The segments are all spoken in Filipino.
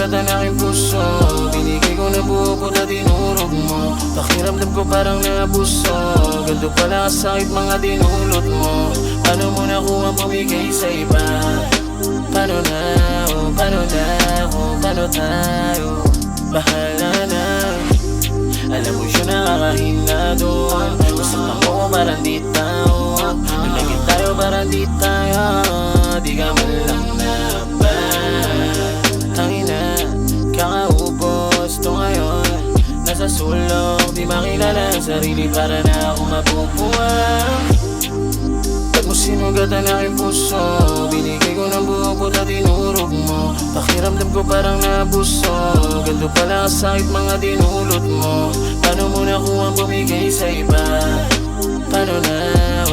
sinugat ang aking puso, binigay ko na buo ko na dinurog mo. Pakiramdam ko parang naabuso, ganito pala kasakit mga dinulot mo. Paano mo nakuha bumigay sa iba? Paano na, oh, paano na, oh, paano tayo? Bahala na. Alam mo siya nakakahina doon. Masaktan mo ko parang di tao. Nalagin tayo parang di tayo. Di ka man lang naba. Tangina, kakaupos to ngayon. Nasa sulok, di makilala ang sarili para na ako mapupuwang. Ba't mo sinugat ang aking puso? Binigay ko ng buo ko na dinurog mo. Pakiramdam ko parang naabuso, ganito pala kasakit mga dinulot mo. Paano mo nakuha bumigay sa iba? Paano na,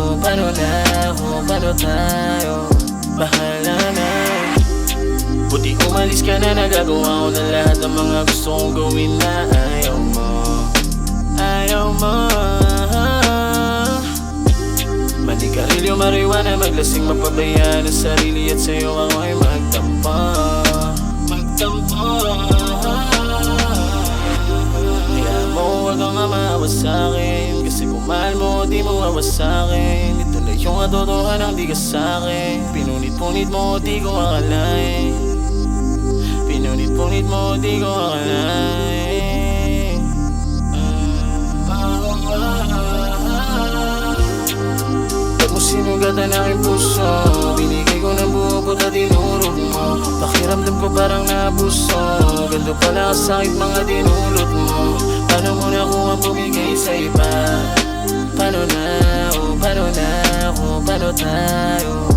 oh, paano na, oh, paano tayo? Bahala na. Buti umalis ka na, nagagawa ko na lahat ng mga gusto kong gawin na ayaw mo. Ayaw mo. Manigarilyo, marijuana, maglasing, mapabayaan ang sarili at sa'yo ako ay magtampo. Magtampo. Kaya mo huwag kang maawa sa'kin, kasi kung mahal mo, di mo awa sa'kin. Ito na yung katotohanan, di ka sa'kin. Pinunit-punit mo, di ko akalain. Pinunit-punit mo, di ko akalain. Sinugat ang aking puso, binigay ko ng buo ko na dinurog mo. Pakiramdam ko parang naabuso, ganito pala kasakit mga dinulot mo. Paano mo nakuha bumigay sa iba? Paano na, oh, paano na, oh, paano tayo?